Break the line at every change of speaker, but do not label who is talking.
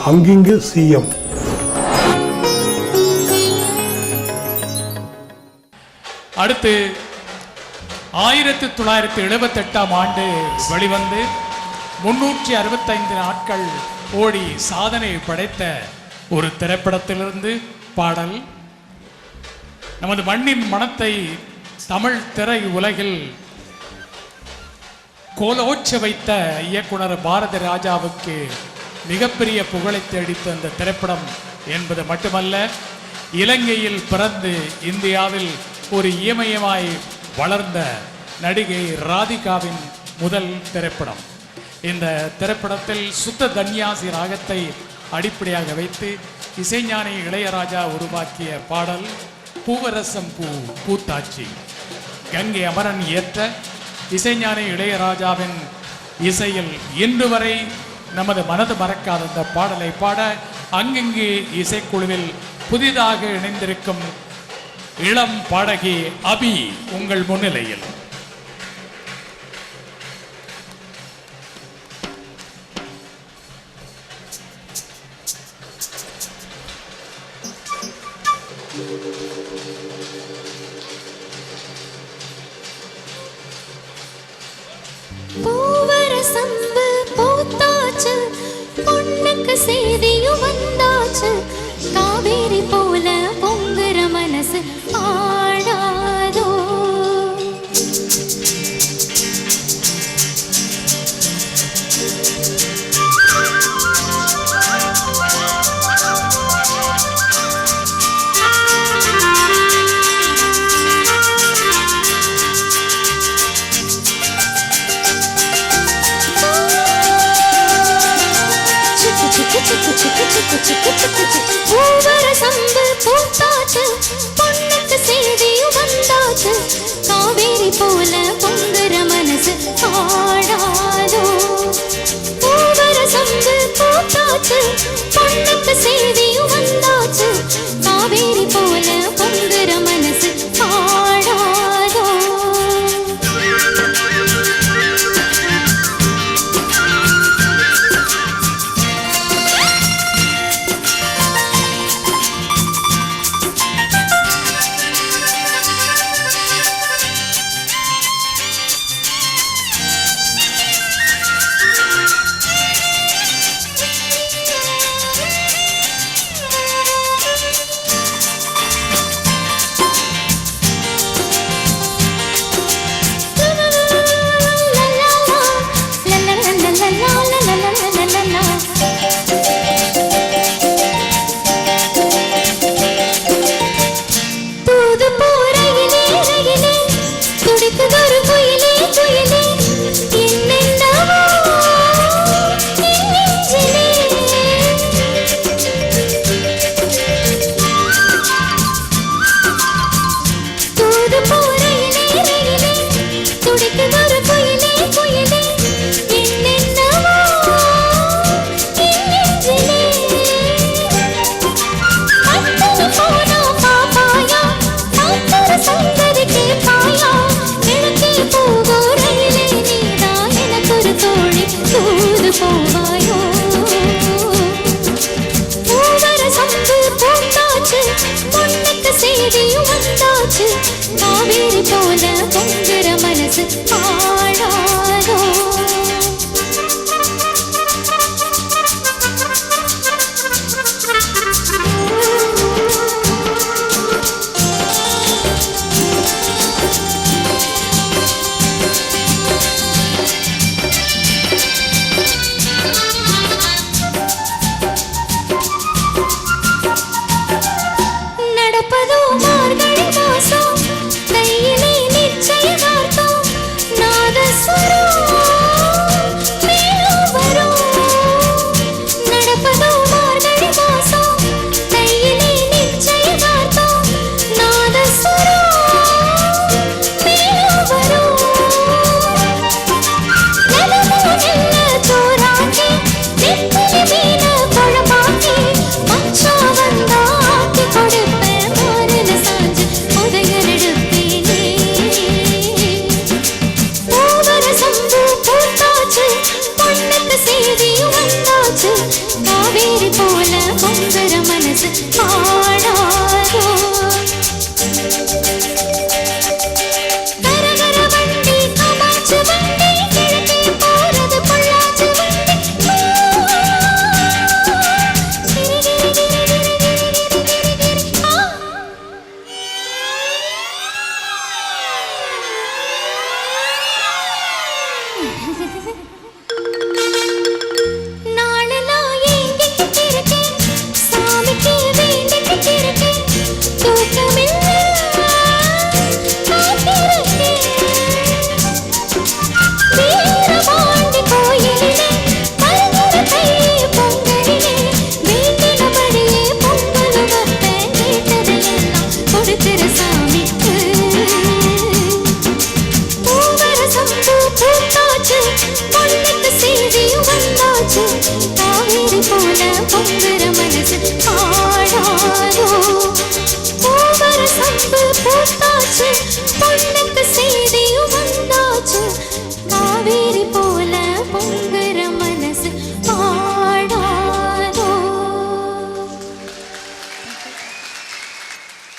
அங்கிங்கு CM.
அடுத்து 1978 ஆண்டு வெளிவந்து 365 நாட்கள் ஓடி சாதனை படைத்த ஒரு திரைப்படத்திலிருந்து பாடல். நமது மண்ணின் மனத்தை தமிழ் திரை உலகில் கோலோச்ச வைத்த இயக்குனர் பாரதி ராஜாவுக்கு மிகப்பெரிய புகழை தேடித்த அந்த திரைப்படம் என்பது மட்டுமல்ல, இலங்கையில் பிறந்து இந்தியாவில் ஒரு இயமயமாய் வளர்ந்த நடிகை ராதிகாவின் முதல் திரைப்படம். இந்த திரைப்படத்தில் சுத்த தன்யாசி ராகத்தை அடிப்படையாக வைத்து இசைஞானி இளையராஜா உருவாக்கிய பாடல் பூவரசம் பூ பூத்தாச்சி. கங்கை அமரன் இயற்ற இசைஞானி இளையராஜாவின் இசையில் இன்று வரை நமது மனது மறக்காத அந்த பாடலை பாட அங்கிங்கு இசைக்குழுவில் புதிதாக இணைந்திருக்கும் இளம் பாடகி அபி உங்கள் முன்னிலையில்.
பூவரசம்பு பூத்தாச்சு, பொண்ணுக்கு செய்தியும் வந்தாச்சு, காவேரி போல பொங்குற மனசு ஆடாதோ. பூவரசம்பு பூத்தாச்சு, பொண்ணுக்கு செய்தியும் வந்தாச்சு, காவேரி போல பொங்குற மனசு ஆடாதோ. பூவரசம்பு பூத்தாச்சு, பொண்ணுக்கு செய்தியும் வந்தாச்சு, காவேரி போல பொங்குற மனசு ஆடாதோ. மனசு பாடாதோ கரகர வண்டி காமாட்சி வண்டி கிழக்கே போறது பொள்ளாச்சி வண்டி நாளெல்லாம் ஏங்கிக்கிட்டு இருக்கேன் சாமிக்கு வேண்டிக்கிட்டு இருக்கேன் தூக்கமில்ல காத்திருக்கேன் வீரபாண்டி கோயிலிலே மருந்துர கையே பொங்கலிலே வேண்டினபடியே பொங்கல் வைப்பேன் கேட்டதையெல்லாம் கொடுக்கிற சாமிக்கு பூவரசம்பூ பூத்தாச்சு பொண்ணுக்கு செய்தியும் வந்தாச்சு காவேரி போல பொங்குற மனசு பாடாதோ பூவரசம்பூ பூத்தாச்சு பொண்ணுக்கு செய்தியும் வந்தாச்சு காவேரி